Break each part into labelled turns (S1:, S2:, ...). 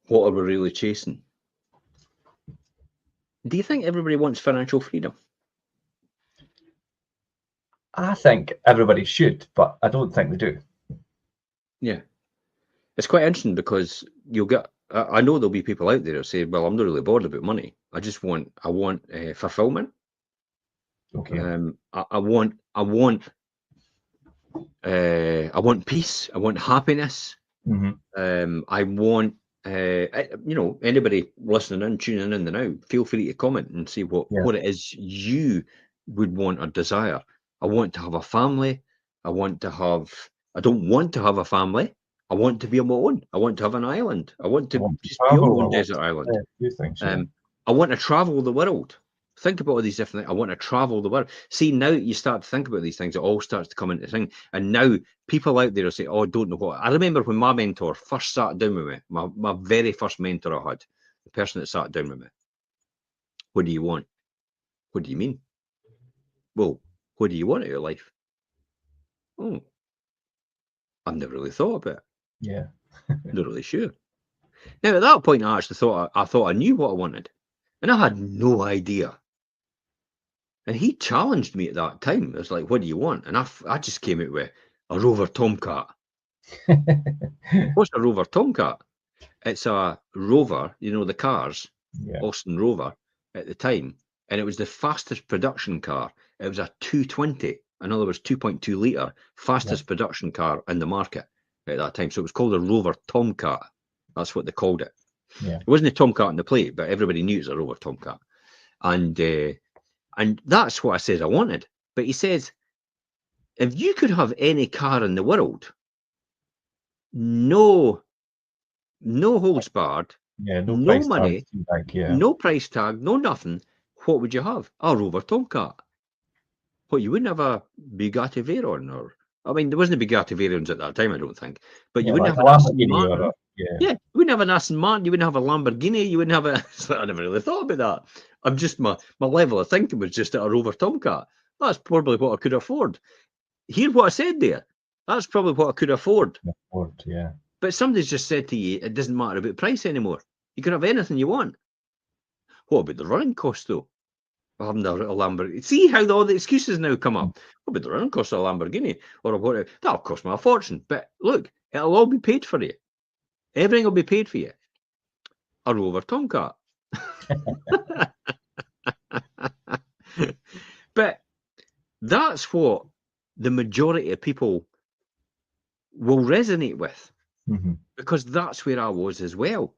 S1: What are we really chasing? Do you think everybody wants financial freedom?
S2: I think everybody should, but I don't think they do.
S1: Yeah. It's quite interesting because you'll get, I know there'll be people out there who say, well, I'm not really bothered about money. I want fulfillment.
S2: Okay.
S1: I want peace. I want happiness. I want, anybody listening in, tuning in now, feel free to comment and see what it is you would want or desire. I want to have a family. I don't want to have a family. I want to be on my own. I want to have an island. I want to just be on one desert island. I want to travel the world. Think about all these different things. I want to travel the world. See, now you start to think about these things, it all starts to come into thing. And now people out there will say, oh, I don't know what. I remember when my mentor first sat down with me, my very first mentor I had, the person that sat down with me. What do you want? What do you mean? Well, what do you want out of your life? Oh, I've never really thought about it.
S2: Yeah.
S1: Not really sure. Now, at that point, I actually thought I knew what I wanted. And I had no idea. And he challenged me at that time. It was like, what do you want? And I just came out with a Rover Tomcat. What's a Rover Tomcat? It's a Rover, the cars, Austin Rover at the time. And it was the fastest production car. It was a 220, in other words, 2.2 litre, fastest production car in the market at that time. So it was called a Rover Tomcat. That's what they called it.
S2: Yeah.
S1: It wasn't a Tomcat on the plate, but everybody knew it was a Rover Tomcat. And that's what I said I wanted. But he says, if you could have any car in the world, no holds barred, no money, no price tag, no nothing, what would you have? A Rover Tomcat. What, you wouldn't have a Bugatti Veyron, or I mean, there wasn't a Bugatti Veyrons at that time, I don't think. But you wouldn't have an Aston Martin. You wouldn't have an Aston Martin. You wouldn't have a Lamborghini. You wouldn't have a. I never really thought about that. I'm just my level of thinking was just at a Rover Tomcat. That's probably what I could afford. Hear what I said there. That's probably what I could afford.
S2: Yeah.
S1: But somebody's just said to you, it doesn't matter about price anymore. You can have anything you want. What about the running cost, though? Having a Lamborghini. See how all the excuses now come up. What about the running cost of a Lamborghini? Or what? That'll cost me a fortune. But look, it'll all be paid for you. Everything will be paid for you. A Rover Tomcat. But that's what the majority of people will resonate with, because that's where I was as well.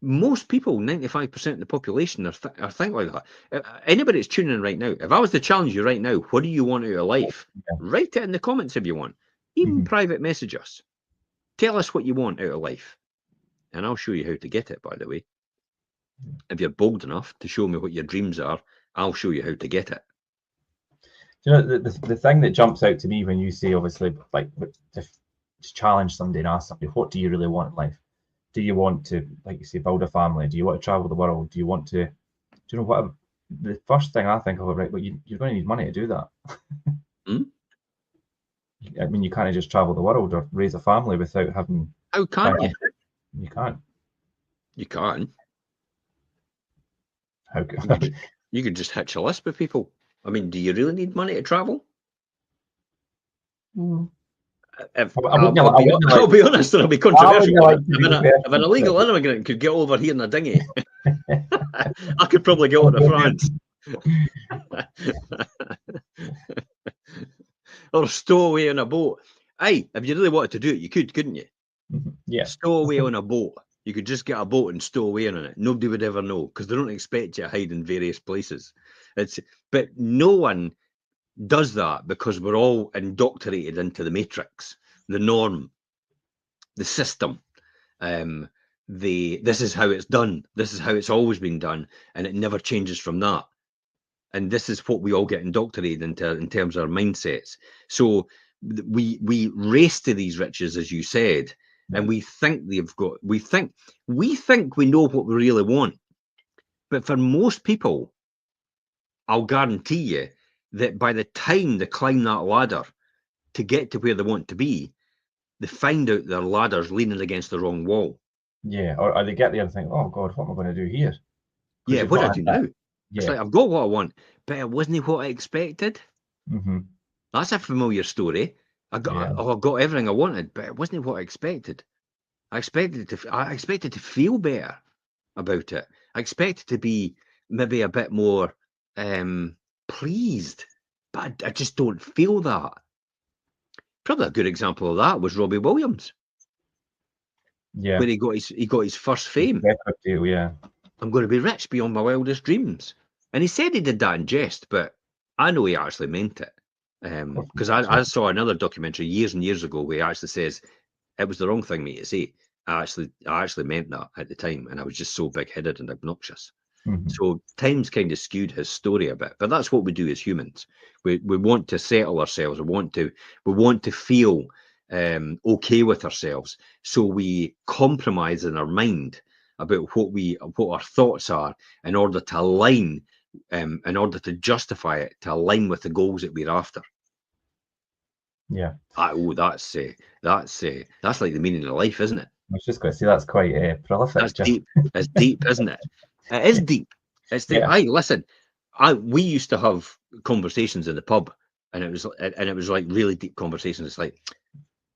S1: Most people, 95% of the population, are think like that. Anybody that's tuning in right now, if I was to challenge you right now, what do you want out of life? Write it in the comments if you want. Even private message us. Tell us what you want out of life. And I'll show you how to get it, by the way. If you're bold enough to show me what your dreams are, I'll show you how to get it.
S2: You know, the thing that jumps out to me when you say, obviously, like, to challenge somebody and ask somebody, what do you really want in life? Do you want to, like you say, build a family? Do you want to travel the world? Do you want to, whatever? The first thing I think of, right, but you're going to need money to do that. I mean, you can't just travel the world or raise a family without having.
S1: How can you?
S2: You can't.
S1: You can.
S2: How can
S1: you could just hitch a list with people. I mean, do you really need money to travel? I'll be honest, and I'll be controversial. If an illegal immigrant could get over here in a dinghy, I could probably get over to France. Or stow away on a boat. Aye, if you really wanted to do it, you could, couldn't you?
S2: Yeah.
S1: Stow away on a boat. You could just get a boat and stow away on it. Nobody would ever know, because they don't expect you to hide in various places. But no one does that, because we're all indoctrinated into the matrix, the norm, the system. This is how it's done. This is how it's always been done, and it never changes from that. And this is what we all get indoctrinated into in terms of our mindsets. So we race to these riches, as you said, and we think we think we know what we really want. But for most people, I'll guarantee you that by the time they climb that ladder to get to where they want to be, they find out their ladder's leaning against the wrong wall.
S2: Yeah, or they get there and think, oh God, what am I going to do here?
S1: Yeah, what do I do now? It's
S2: Yeah.
S1: like, I've got what I want, but it wasn't what I expected.
S2: Mm-hmm.
S1: That's a familiar story. I got everything I wanted, but it wasn't what I expected. I expected to feel better about it. I expected to be maybe a bit more pleased, but I just don't feel that. Probably a good example of that was Robbie Williams,
S2: Yeah.
S1: where he got his first fame.
S2: Deal, yeah.
S1: I'm going to be rich beyond my wildest dreams, and he said he did that in jest, but I know he actually meant it. Because I saw another documentary years and years ago where he actually says it was the wrong thing me to say. I actually meant that at the time, and I was just so big-headed and obnoxious.
S2: Mm-hmm.
S1: So times kind of skewed his story a bit, but that's what we do as humans. We want to settle ourselves. We want to feel okay with ourselves. So we compromise in our mind about what our thoughts are in order to align, in order to justify it, to align with the goals that we're after.
S2: Yeah.
S1: That's like the meaning of life, isn't it?
S2: I was just going to say that's quite prolific.
S1: That's deep. It's deep, isn't it? It is deep. It's deep.
S2: Yeah.
S1: Listen. We used to have conversations in the pub, and it was like really deep conversations. It's like,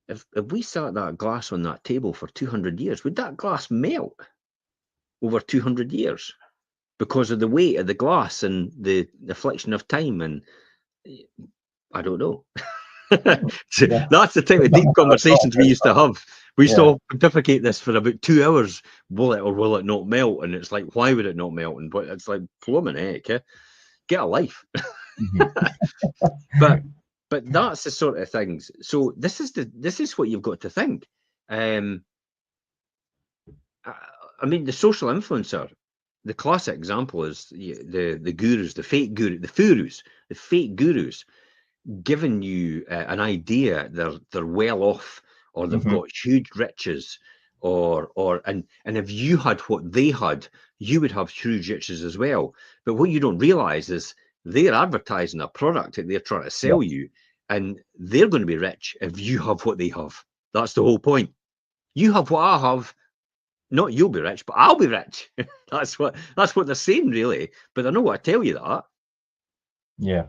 S1: if we sat that glass on that table for 200 years, would that glass melt over 200 years because of the weight of the glass and the reflection of time? And I don't know. That's the type of deep conversations we used to have. We used to pontificate this for about 2 hours. Will it or will it not melt? And it's like, why would it not melt? And it's like, blooming heck, get a life. but that's the sort of things. So this is what you've got to think. I mean, the social influencer, the classic example is the gurus, the fake guru, the fake gurus, giving you an idea they're well off, or they've got huge riches, and if you had what they had, you would have huge riches as well. But what you don't realize is they're advertising a product that they're trying to sell you, and they're going to be rich if you have what they have. That's the whole point. You have what I have. Not you'll be rich, but I'll be rich. That's what they're saying, really. But they know what to tell you that.
S2: Yeah,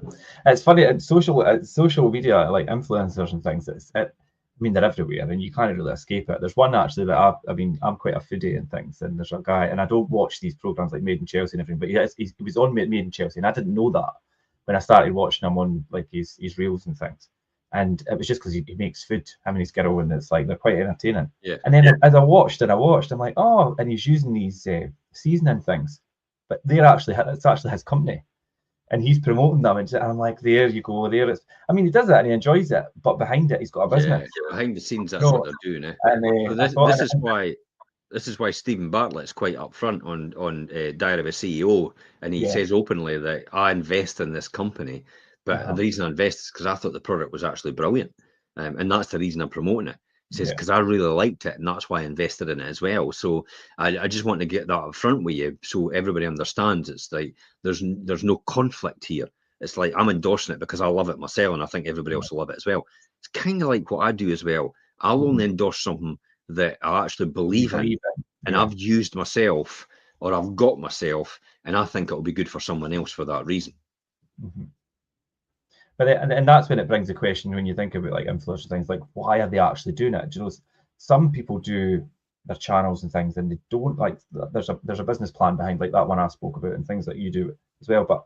S2: it's funny. It's social media, like influencers and things. I mean, they're everywhere, and you can't really escape it. There's one actually that I mean, I'm quite a foodie and things, and there's a guy, and I don't watch these programs like Made in Chelsea and everything, but he was on Made in Chelsea, and I didn't know that when I started watching him on like his reels and things. And it was just because he makes food, him and his girl, and it's like they're quite entertaining.
S1: Yeah.
S2: And then as I watched, I'm like, oh, and he's using these seasoning things, but it's actually his company. And he's promoting them, and I'm like, there you go, there it's. I mean, he does it and he enjoys it, but behind it, he's got a business.
S1: Yeah, behind the scenes, that's what they're doing.
S2: And
S1: this is why Stephen Bartlett's quite upfront on Diary of a CEO, and he says openly that I invest in this company, but the reason I invest is because I thought the product was actually brilliant, and that's the reason I'm promoting it. He says because I really liked it, and that's why I invested in it as well. So I just want to get that up front with you, so everybody understands. It's like there's no conflict here. It's like I'm endorsing it because I love it myself, and I think everybody else will love it as well. It's kind of like what I do as well. I'll only endorse something that I actually believe in, and I've used myself, or I've got myself, and I think it'll be good for someone else for that reason.
S2: But and that's when it brings the question, when you think about like influencer things, like why are they actually doing it? Do you know, some people do their channels and things, and they don't like. There's a business plan behind, like that one I spoke about, and things that you do as well. But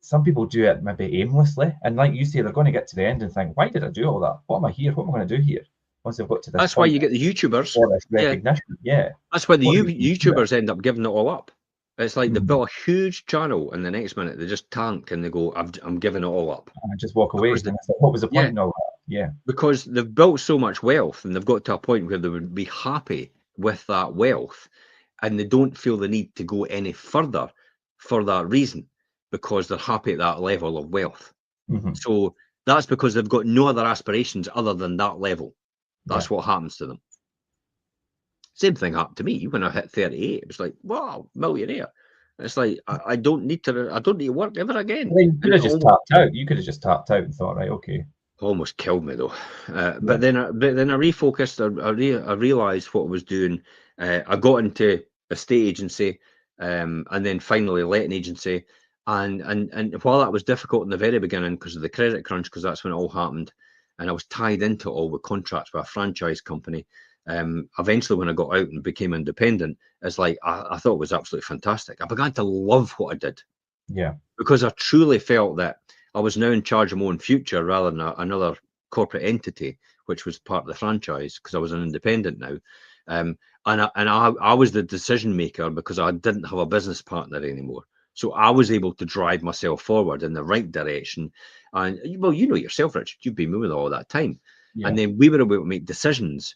S2: some people do it maybe aimlessly, and like you say, they're going to get to the end and think, why did I do all that? What am I here? What am I going to do here? Once they've got to this
S1: That's
S2: point,
S1: why you get the YouTubers.
S2: This recognition. Yeah.
S1: That's why the YouTubers end up giving it all up. It's like they built a huge channel, and the next minute they just tank and they go, I'm giving it all up.
S2: And I just walk away. What was the point in all that? Yeah.
S1: Because they've built so much wealth, and they've got to a point where they would be happy with that wealth, and they don't feel the need to go any further for that reason, because they're happy at that level of wealth. So that's because they've got no other aspirations other than that level. That's what happens to them. Same thing happened to me when I hit 38. It was like, wow, millionaire. It's like I don't need to work ever again.
S2: Well, you could have just tapped out. You could have just tapped out and thought, right, okay.
S1: almost killed me though. But then I refocused. I realised what I was doing. I got into a state agency, and then finally letting agency. And while that was difficult in the very beginning because of the credit crunch, because that's when it all happened, and I was tied into it all with contracts with a franchise company. Eventually, when I got out and became independent, it's like I thought it was absolutely fantastic. I began to love what I did.
S2: Yeah.
S1: Because I truly felt that I was now in charge of my own future rather than another corporate entity, which was part of the franchise, because I was an independent now. And I was the decision maker because I didn't have a business partner anymore. So I was able to drive myself forward in the right direction. And well, you know yourself, Richard, you've been moving all that time.
S2: Yeah.
S1: And then we were able to make decisions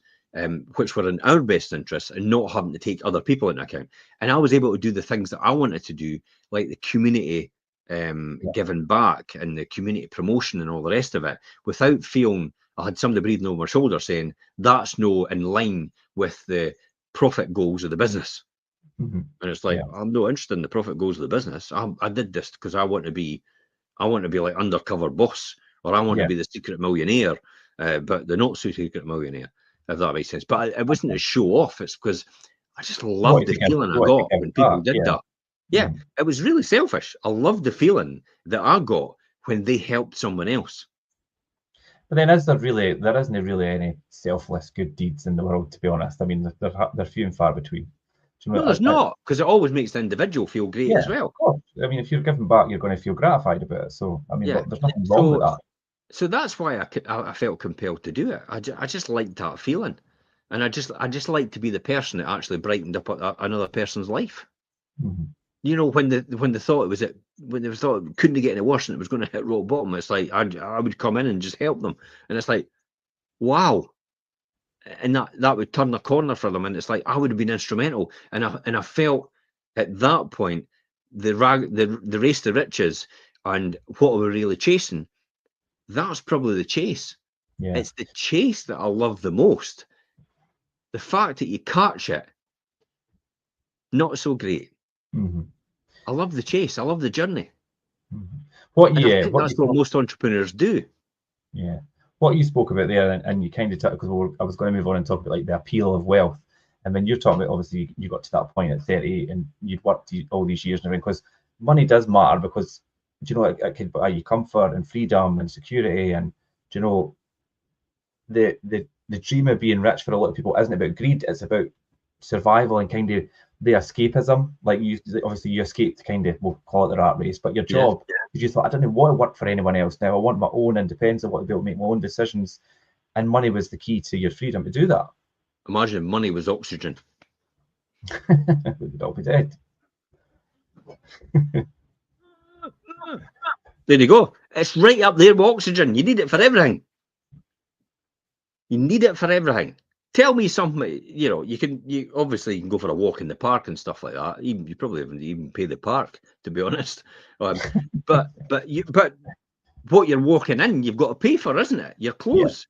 S1: which were in our best interests and not having to take other people into account. And I was able to do the things that I wanted to do, like the community giving back and the community promotion and all the rest of it, without feeling I had somebody breathing over my shoulder saying that's no in line with the profit goals of the business. And it's like, I'm not interested in the profit goals of the business. I did this because I want to be like undercover boss, or I want to be the secret millionaire, but the not so secret millionaire, if that makes sense. But it wasn't to show off. It's because I just loved the feeling I got when people did that. Yeah, it was really selfish. I loved the feeling that I got when they helped someone else.
S2: But then, there isn't really any selfless good deeds in the world, to be honest. I mean, they're few and far between.
S1: No, there's not, because it always makes the individual feel great as well.
S2: Of course. I mean, if you're giving back, you're going to feel gratified about it. So, I mean, there's nothing wrong with that.
S1: So that's why I felt compelled to do it. I just liked that feeling, and I just like to be the person that actually brightened up another person's life. You know, when they thought when they thought it couldn't get any worse and it was going to hit rock bottom, it's like I would come in and just help them, and it's like, wow, and that would turn a corner for them, and it's like I would have been instrumental, and I felt at that point the race to riches and what we were really chasing. That's probably the chase.
S2: Yeah.
S1: It's the chase that I love the most. The fact that you catch it, not so great. I love the chase. I love the journey. I think that's what most entrepreneurs do.
S2: Yeah. What you spoke about there, and you kind of talked, because I was going to move on and talk about like the appeal of wealth. And then you're talking about, obviously, you got to that point at 38 and you'd worked all these years and everything, because money does matter, because, you know, it can buy you comfort and freedom and security. And, you know, the dream of being rich for a lot of people isn't about greed, it's about survival and kind of the escapism. Like, you obviously you escaped, kind of, we'll call it the rat race, but your job, you just thought, I don't want to work for anyone else now. I want my own independence. I want to be able to make my own decisions. And money was the key to your freedom to do that.
S1: Imagine if money was oxygen.
S2: We'd all be dead.
S1: There you go. It's right up there with oxygen. You need it for everything. You need it for everything. Tell me something. You know, you obviously you can go for a walk in the park and stuff like that. You probably haven't even pay the park, to be honest. But what you're walking in, you've got to pay for, isn't it? Your clothes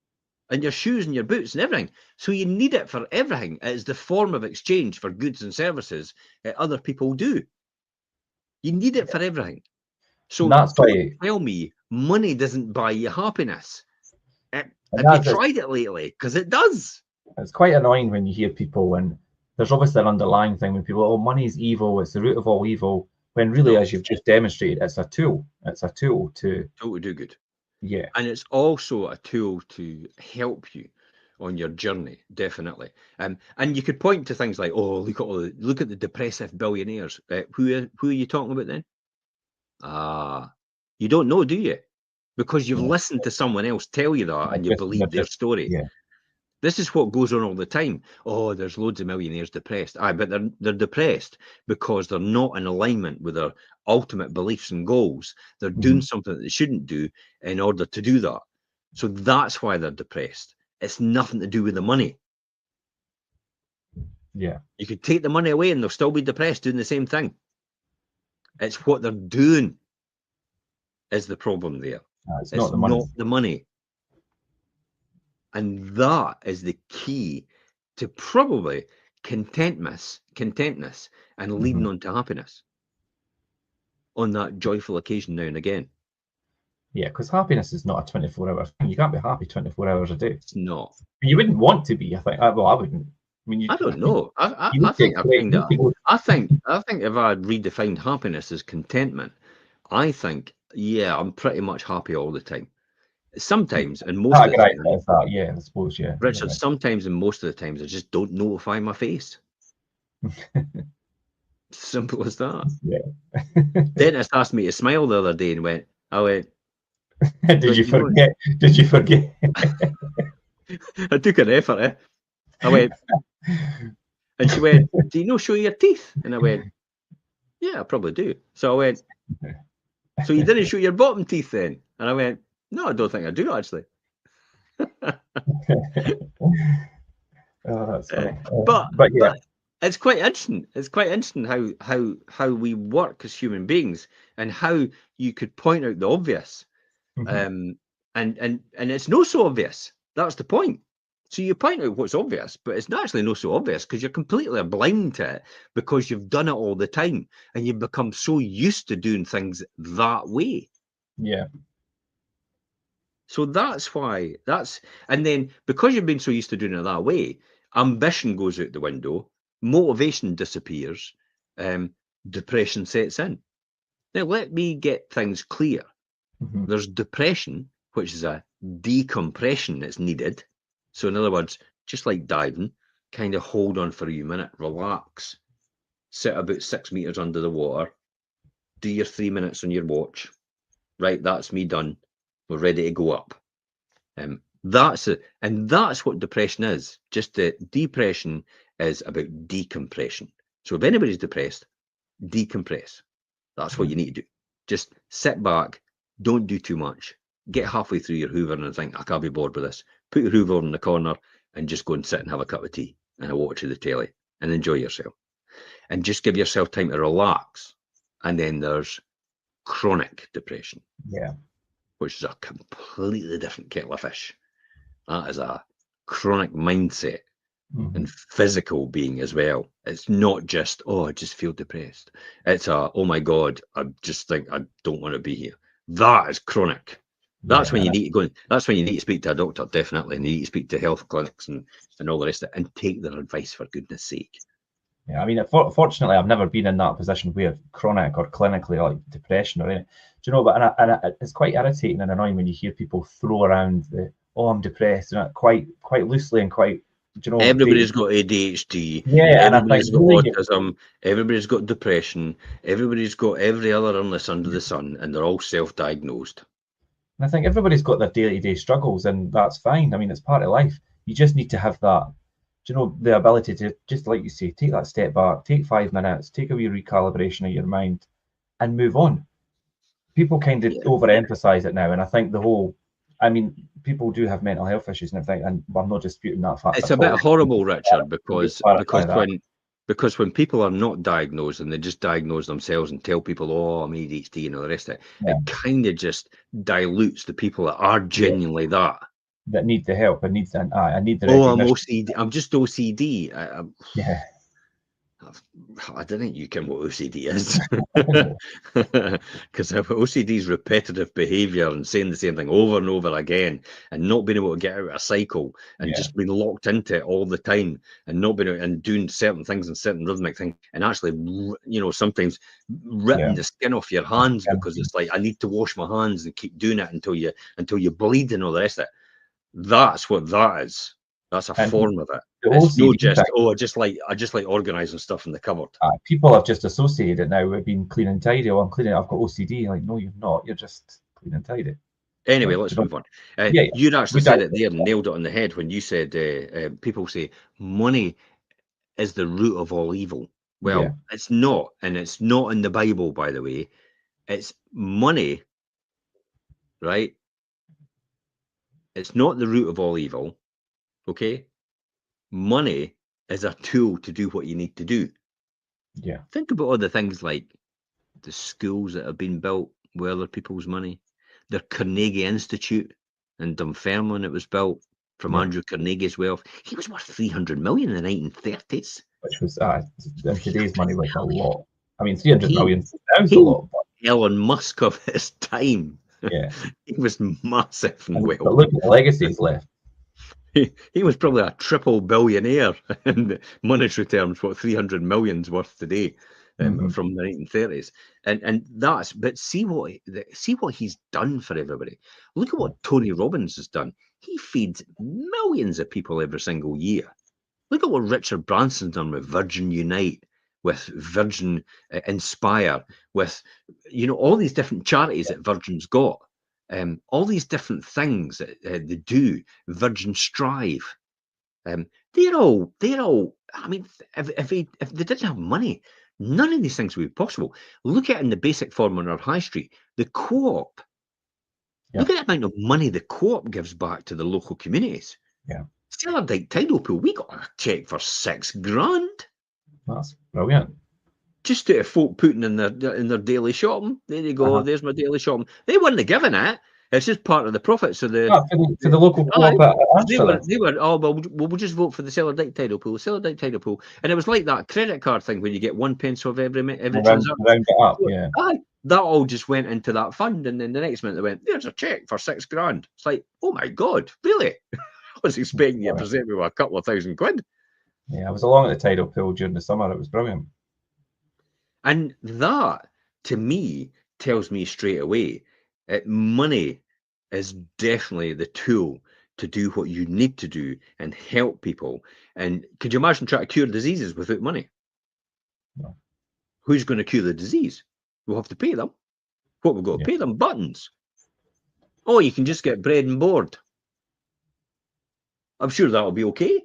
S1: and your shoes and your boots and everything. So you need it for everything. It is the form of exchange for goods and services that other people do. You need it for everything. So
S2: that's
S1: don't tell me money doesn't buy you happiness. Have you tried it lately? Because it does.
S2: It's quite annoying when you hear people, and there's obviously an underlying thing when people, money is evil, it's the root of all evil, when really, as you've just demonstrated, it's a tool. It's a tool to
S1: do good.
S2: Yeah.
S1: And it's also a tool to help you on your journey, definitely. And you could point to things like, look at the depressive billionaires. Who are you talking about then? You don't know, do you? Because you've listened to someone else tell you that and you believe their story.
S2: Yeah.
S1: This is what goes on all the time. Oh, there's loads of millionaires depressed. But they're depressed because they're not in alignment with their ultimate beliefs and goals. They're doing something that they shouldn't do in order to do that. So that's why they're depressed. It's nothing to do with the money.
S2: Yeah.
S1: You could take the money away and they'll still be depressed doing the same thing. It's what they're doing is the problem there.
S2: It's not the
S1: money. And that is the key to probably contentness and leading on to happiness on that joyful occasion now and again.
S2: Yeah, because happiness is not a 24-hour thing. You can't be happy 24 hours a day.
S1: It's not.
S2: You wouldn't want to be, I think. Well, I wouldn't. I mean,
S1: I don't know. I
S2: you would
S1: think
S2: get great.
S1: I think if I redefined happiness as contentment, I think, yeah, I'm pretty much happy all the time. Sometimes, and most of the time,
S2: That, yeah, I suppose, yeah.
S1: Richard,
S2: Right.
S1: sometimes and most of the times I just don't notify my face. Simple as that.
S2: Yeah.
S1: Dentist asked me to smile the other day and I went,
S2: Did you forget? Did you forget?
S1: I took an effort, eh? I went, and she went, do you not show your teeth? And I went, yeah, I probably do. So I went, so you didn't show your bottom teeth then? And I went, no, I don't think I do, actually.
S2: Oh, that's funny.
S1: But
S2: yeah,
S1: it's quite interesting. It's quite interesting how we work as human beings and how you could point out the obvious, and it's not so obvious. That's the point. So you point out what's obvious, but it's actually not so obvious because you're completely blind to it because you've done it all the time and you've become so used to doing things that way.
S2: Yeah.
S1: So that's why and then because you've been so used to doing it that way, ambition goes out the window, motivation disappears, depression sets in. Now, let me get things clear. There's depression, which is a decompression that's needed. So in other words, just like diving, kind of hold on for a minute, relax, sit about 6 meters under the water, do your 3 minutes on your watch. Right, that's me done. We're ready to go up. That's what depression is. Just that depression is about decompression. So if anybody's depressed, decompress. That's what you need to do. Just sit back, don't do too much. Get halfway through your Hoover and think, I can't be bored with this. Put your Hoover in the corner and just go and sit and have a cup of tea and a watch of the telly and enjoy yourself. And just give yourself time to relax. And then there's chronic depression.
S2: Yeah.
S1: Which is a completely different kettle of fish. That is a chronic mindset and physical being as well. It's not just, oh, I just feel depressed. It's oh my God, I just think I don't want to be here. That is chronic. That's when you need to go. That's when you need to speak to a doctor, definitely, and you need to speak to health clinics and all the rest of it, and take their advice for goodness sake.
S2: Yeah, I mean, fortunately, I've never been in that position where chronic or clinically like depression or anything. Do you know? But it's quite irritating and annoying when you hear people throw around the "oh, I'm depressed," quite loosely and quite. Do you know?
S1: Everybody's got ADHD.
S2: Yeah,
S1: everybody's got autism. Everybody's got depression. Everybody's got every other illness under the sun, and they're all self-diagnosed.
S2: And I think everybody's got their day-to-day struggles, and that's fine. I mean, it's part of life. You just need to have that. Do you know, the ability to, just like you say, take that step back, take 5 minutes, take a wee recalibration of your mind, and move on. People kind of overemphasize it now, and I think people do have mental health issues and everything, and I'm not disputing that fact.
S1: It's a bit horrible, Richard, because when people are not diagnosed and they just diagnose themselves and tell people, "Oh, I'm ADHD," and all the rest of it, it kind of just dilutes the people that are genuinely that
S2: need the help and need the
S1: I'm OCD. I'm just OCD.
S2: Yeah.
S1: I don't think you can what OCD is, because OCD is repetitive behaviour and saying the same thing over and over again, and not being able to get out of a cycle, and just being locked into it all the time, and not being and doing certain things and certain rhythmic things, and actually, sometimes ripping the skin off your hands because it's like I need to wash my hands and keep doing it until you bleed and all the rest of it. That's what that is. That's a form of it. It's not just I just like organising stuff in the cupboard.
S2: People have just associated it now with being clean and tidy. Oh, I've got OCD. Like, no, you're not. You're just clean and tidy.
S1: Anyway, let's move on. You'd actually said it there and nailed it on the head when you said people say money is the root of all evil. Well, it's not, and it's not in the Bible, by the way. It's money, right? It's not the root of all evil. Okay, money is a tool to do what you need to do.
S2: Yeah.
S1: Think about all the things like the schools that have been built with other people's money. The Carnegie Institute in Dunfermline, it was built from Andrew Carnegie's wealth. He was worth 300 million in the 1930s.
S2: Which was, in today's money, like a lot. I mean, 300 million sounds a lot.
S1: Elon Musk of his time.
S2: Yeah.
S1: He was massive and
S2: But
S1: well.
S2: look at the legacy he's left.
S1: He was probably a triple billionaire in monetary terms, what 300 million's worth today, from the 1930s. And that's, but see what he's done for everybody. Look at what Tony Robbins has done. He feeds millions of people every single year. Look at what Richard Branson's done with Virgin Unite, with Virgin Inspire, with all these different charities that Virgin's got. All these different things that they do, Virgin Strive, they're all. I mean, if they didn't have money, none of these things would be possible. Look at it in the basic form on our high street, the co-op.
S2: Yeah.
S1: Look at the amount of money the co-op gives back to the local communities.
S2: Yeah.
S1: Cellardyke Tidal Pool, we got a cheque for £6,000.
S2: That's brilliant.
S1: Just to folk putting in their daily shopping. There you go. There's my daily shopping. They weren't given it. It's just part of the profit. So
S2: for the local co-op
S1: they were. Oh well, we'll just vote for the Cellardyke Tidal Pool. Cellardyke Tidal Pool, and it was like that credit card thing when you get 1 pence off every transaction.
S2: Round it up, yeah.
S1: That all just went into that fund, and then the next minute they went, "There's a cheque for £6,000." It's like, oh my god, really? I was expecting you to present me with a couple of £1,000.
S2: Yeah, I was along at the Tidal Pool during the summer. It was brilliant.
S1: And that, to me, tells me straight away that money is definitely the tool to do what you need to do and help people. And could you imagine trying to cure diseases without money?
S2: No.
S1: Who's going to cure the disease? We'll have to pay them. What we've got to pay them? Buttons. Oh, you can just get bread and board. I'm sure that'll be okay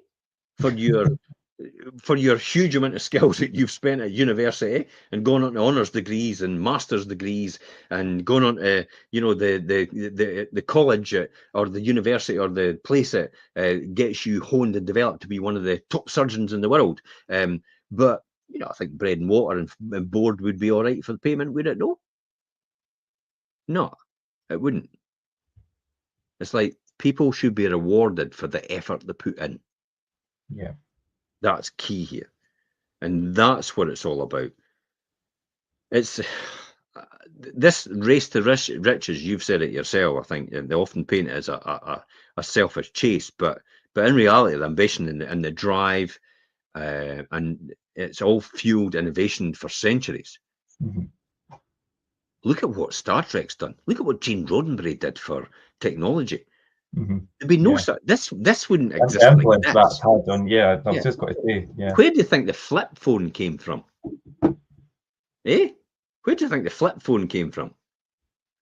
S1: for your huge amount of skills that you've spent at university and gone on to honours degrees and master's degrees and gone on to the college or the university or the place that gets you honed and developed to be one of the top surgeons in the world. But I think bread and water and board would be all right for the payment, would it? No, it wouldn't. It's like people should be rewarded for the effort they put in.
S2: Yeah.
S1: That's key here. And that's what it's all about. It's this race to riches, you've said it yourself, I think, and they often paint it as a selfish chase, but in reality, the ambition and the drive, and it's all fueled innovation for centuries. Look at what Star Trek's done. Look at what Gene Roddenberry did for technology. There'd be no this wouldn't exist like this.
S2: That's hard done. I was just going to say.
S1: Where do you think the flip phone came from? Where do you think the flip phone came from?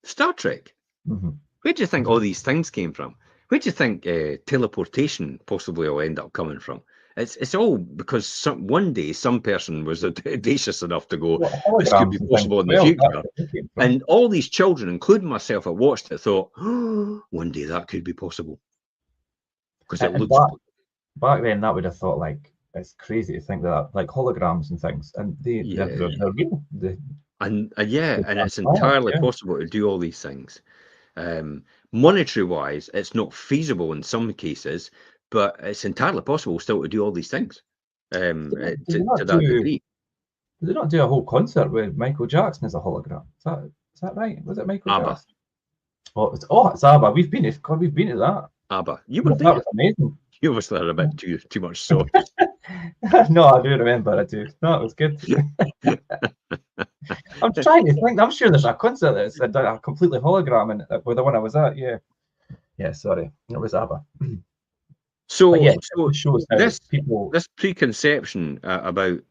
S1: Star Trek. Where do you think all these things came from? Where do you think teleportation possibly will end up coming from? It's all because one day some person was audacious enough to go, this could be possible in the future. And all these children, including myself, that watched it, thought, one day that could be possible. Because it looks
S2: back then, that would have thought like it's crazy to think that, like holograms and things, and they're real.
S1: And it's entirely possible to do all these things. Monetary wise, it's not feasible in some cases, but it's entirely possible still to do all these things to that degree.
S2: Did they not do a whole concert with Michael Jackson as a hologram? Is that right? Was it Michael Jackson? It's ABBA. We've been to that.
S1: ABBA. You were there.
S2: That was amazing.
S1: You obviously had a bit too much sauce.
S2: No, I do remember. I do. No, it was good. I'm trying to think. I'm sure there's a concert that's a completely hologram, and with the one I was at, sorry, it was ABBA.
S1: So,
S2: shows
S1: this preconception about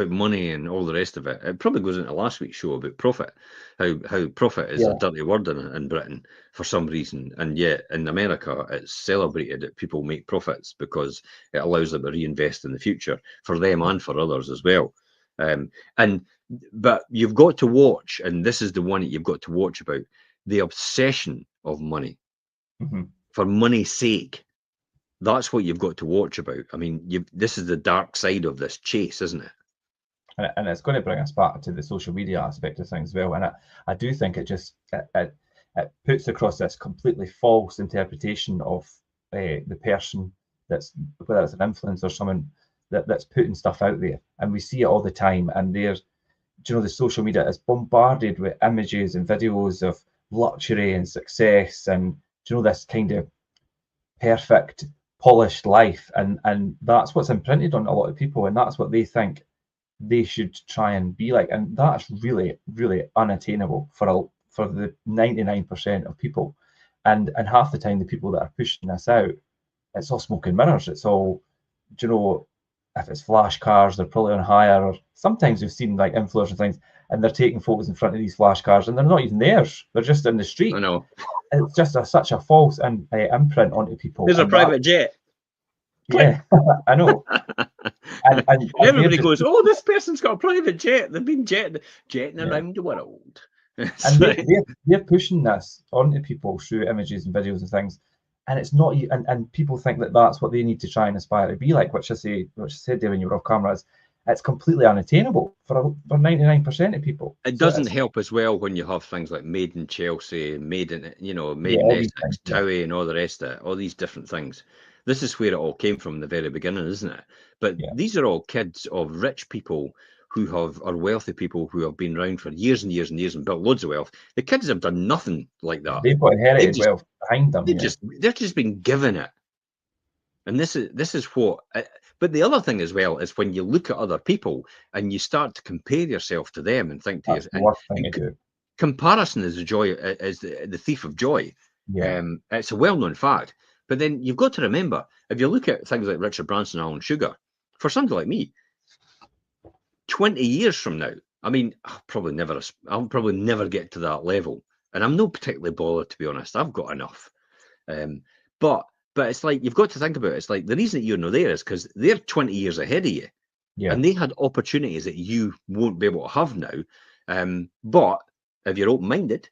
S1: money and all the rest of it, it probably goes into last week's show about profit, how profit is a dirty word in Britain for some reason, and yet in America it's celebrated that people make profits because it allows them to reinvest in the future for them and for others as well. But you've got to watch, and this is the one that you've got to watch about, the obsession of money for money's sake. That's what you've got to watch about. I mean, this is the dark side of this chase, isn't it?
S2: And it's going to bring us back to the social media aspect of things as well. And I do think it puts across this completely false interpretation of the person that's, whether it's an influencer or someone that's putting stuff out there. And we see it all the time. And they're you know, the social media is bombarded with images and videos of luxury and success, and you know, this kind of perfect, polished life, and that's what's imprinted on a lot of people, and that's what they think they should try and be like, and that's really, really unattainable for the 99% of people, and half the time the people that are pushing this out, it's all smoke and mirrors. It's all, you know, if it's flash cars, they're probably on hire, or sometimes we've seen like influencers and things, and they're taking photos in front of these flash cars, and they're not even theirs. They're just in the street.
S1: I know.
S2: It's just such a false imprint onto people.
S1: There's a private jet.
S2: Yeah, I know. And
S1: everybody goes, "Oh, this person's got a private jet. They've been jetting around the world."
S2: And they're pushing this onto people through images and videos and things, and it's not. And people think that that's what they need to try and aspire to be like. Which I said there when you were off camera, is it's completely unattainable for 99% of people.
S1: It doesn't help as well when you have things like Made in Chelsea, Made in Essex, Towie, and all the rest of it. All these different things. This is where it all came from in the very beginning, isn't it? But these are all kids of rich people who are wealthy people who have been around for years and years and years and built loads of wealth. The kids have done nothing like that.
S2: They've got inherited wealth behind them.
S1: They're just been given it. And this is what. But the other thing as well is when you look at other people and you start to compare yourself to them and think to yourself, comparison is the thief of joy.
S2: Yeah.
S1: It's a well-known fact. But then you've got to remember, if you look at things like Richard Branson, Alan Sugar, for somebody like me, 20 years from now, I mean, I'll probably never get to that level. And I'm not particularly bothered, to be honest. I've got enough. But it's like, you've got to think about it. It's like the reason that you're not there is because they're 20 years ahead of you. Yeah. And they had opportunities that you won't be able to have now. But if you're open-minded,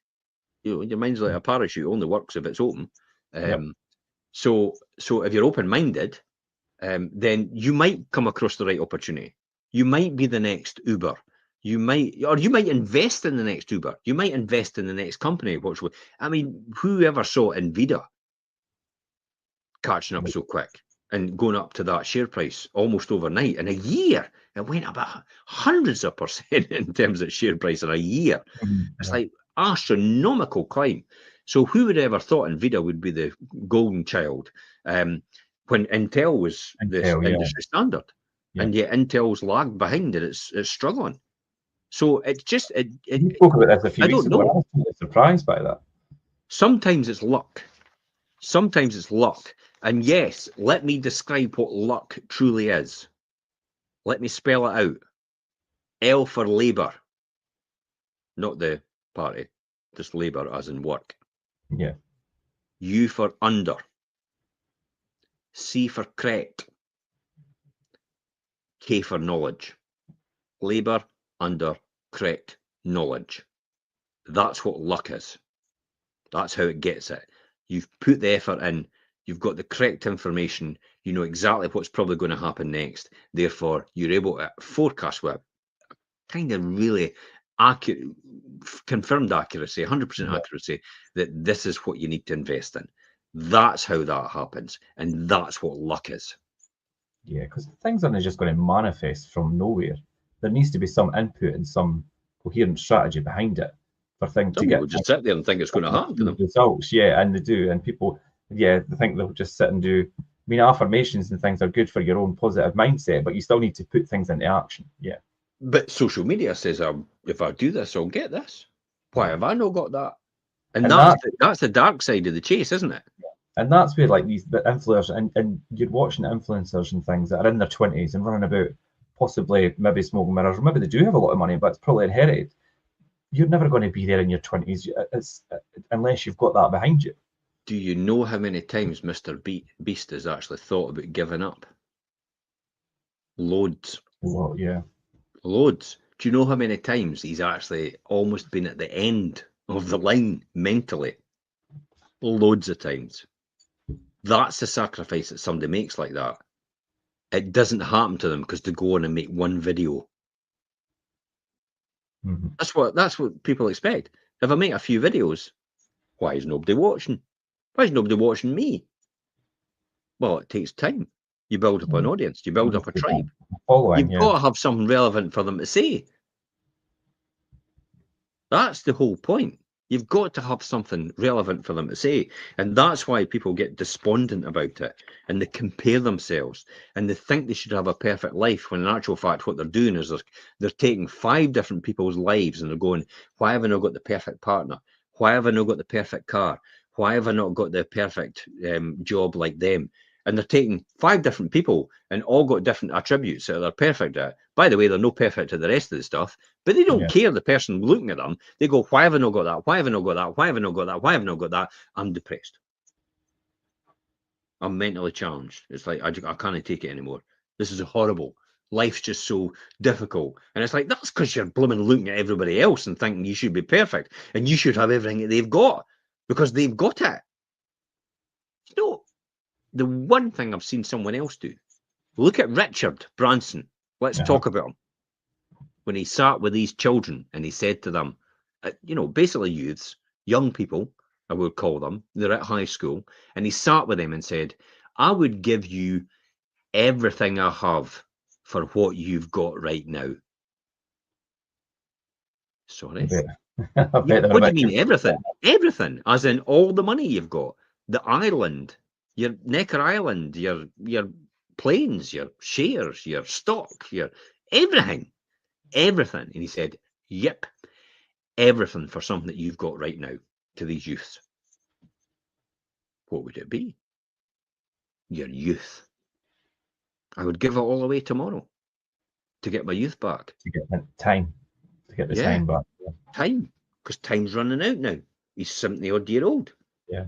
S1: you know, your mind's like a parachute, only works if it's open. So if you're open-minded, then you might come across the right opportunity. You might be the next Uber. You might invest in the next Uber. You might invest in the next company. I mean, whoever saw Nvidia catching up so quick and going up to that share price almost overnight in a year? It went up hundreds of percent in terms of share price in a year. It's like astronomical climb. So who would ever thought Nvidia would be the golden child when Intel was the industry standard? Yeah. And yet Intel's lagged behind and it's struggling. So it's just
S2: you spoke about this a few weeks ago. I was really surprised by that.
S1: Sometimes it's luck. Sometimes it's luck. And yes, let me describe what luck truly is. Let me spell it out. L for Labour. Not the party, just Labour as in work.
S2: Yeah.
S1: U for under. C for correct. K for knowledge. Labour, under, correct, knowledge. That's what luck is. That's how it gets it. You've put the effort in. You've got the correct information. You know exactly what's probably going to happen next. Therefore, you're able to forecast with kind of really accurate, confirmed accuracy, 100% accuracy, that this is what you need to invest in. That's how that happens. And that's what luck is.
S2: Yeah, because things aren't just going to manifest from nowhere. There needs to be some input and some coherent strategy behind it for things to get.
S1: People just sit there and think it's going to happen to them.
S2: Results, yeah, and they do. And people, they think they'll just sit and do. I mean, affirmations and things are good for your own positive mindset, but you still need to put things into action. Yeah.
S1: But social media says, if I do this, I'll get this. Why have I not got that? And that's the dark side of the chase, isn't it?
S2: And that's where like these influencers and you're watching influencers and things that are in their 20s and running about, possibly maybe smoking mirrors, or maybe they do have a lot of money, but it's probably inherited. You're never going to be there in your 20s unless you've got that behind you.
S1: Do you know how many times Mr. Beast has actually thought about giving up? Loads.
S2: Well, yeah.
S1: Loads. Do you know how many times he's actually almost been at the end of the line mentally? Loads of times. That's the sacrifice that somebody makes like that. It doesn't happen to them because they go on and make one video.
S2: Mm-hmm.
S1: That's what people expect. If I make a few videos, why is nobody watching? Why is nobody watching me? Well, it takes time. You build up an audience. You build up a tribe. You've got to have something relevant for them to say. That's the whole point. You've got to have something relevant for them to say. And that's why people get despondent about it and they compare themselves and they think they should have a perfect life when in actual fact what they're doing is they're taking 5 different people's lives and they're going, why have I not got the perfect partner? Why have I not got the perfect car? Why have I not got the perfect job like them? And they're taking 5 different people and all got different attributes that they're perfect at. By the way, they're no perfect at the rest of the stuff, but they don't care, the person looking at them. They go, why have I not got that? Why have I not got that? Why have I not got that? Why have I not got that? I'm depressed. I'm mentally challenged. It's like, I can't take it anymore. This is horrible. Life's just so difficult. And it's like, that's because you're blooming looking at everybody else and thinking you should be perfect and you should have everything that they've got because they've got it. You know, the one thing I've seen someone else do, look at Richard Branson. Let's talk about him. When he sat with these children and he said to them, you know, basically youths, young people, I would call them, they're at high school, and he sat with them and said, I would give you everything I have for what you've got right now. Sorry? What do you mean everything? Everything, as in all the money you've got, the island, your Necker Island, your planes, your shares, your stock, your everything. Everything. And he said, yep, everything for something that you've got right now to these youths. What would it be? Your youth. I would give it all away tomorrow to get my youth back.
S2: To get the time. To get the time back.
S1: Yeah. Time. Because time's running out now. He's 70-odd year old.
S2: Yeah.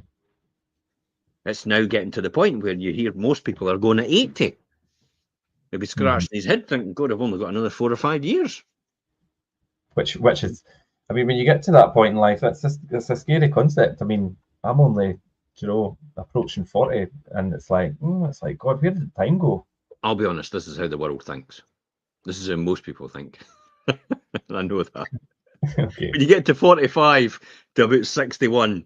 S1: It's now getting to the point where you hear most people are going at 80. He'll be scratching his head thinking, God, I've only got another 4 or 5 years.
S2: Which is, I mean, when you get to that point in life, it's a scary concept. I mean, I'm only, you know, approaching 40, and it's like, God, where did time go?
S1: I'll be honest, this is how the world thinks. This is how most people think. I know that.
S2: Okay.
S1: When you get to 45 to about 61,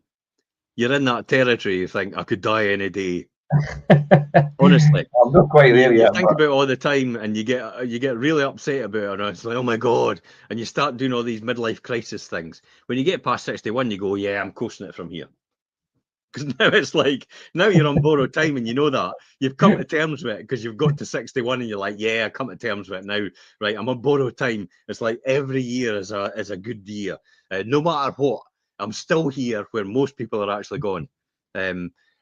S1: you're in that territory. You think, I could die any day. Honestly,
S2: I'm not quite there yet.
S1: You think about it all the time, and you get really upset about it. And it's like, oh my God! And you start doing all these midlife crisis things. When you get past 61, you go, yeah, I'm coasting it from here. Because now it's like, now you're on borrowed time, and you know that you've come to terms with it because you've got to 61, and you're like, yeah, I come to terms with it now. Right, I'm on borrowed time. It's like every year is a good year, no matter what. I'm still here where most people are actually gone.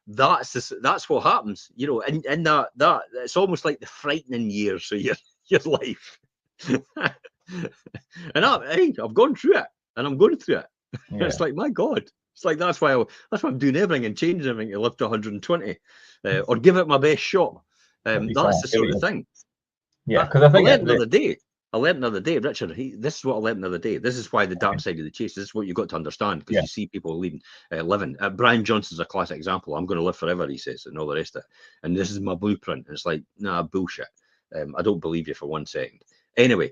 S1: That's what happens, you know, and that it's almost like the frightening years of your life. And I've gone through it, and I'm going through it. Yeah. It's like, my God, it's like that's why I'm doing everything and changing everything to live to 120, or give it my best shot. That's the sort of thing.
S2: Yeah, because I think
S1: I learned the other day, Richard. This is what I learned the other day. This is why the dark side of the chase. This is what you've got to understand, because you see people living. Brian Johnson's a classic example. I'm going to live forever, he says, and all the rest of it. And this is my blueprint. And it's like, nah, bullshit. I don't believe you for 1 second. Anyway,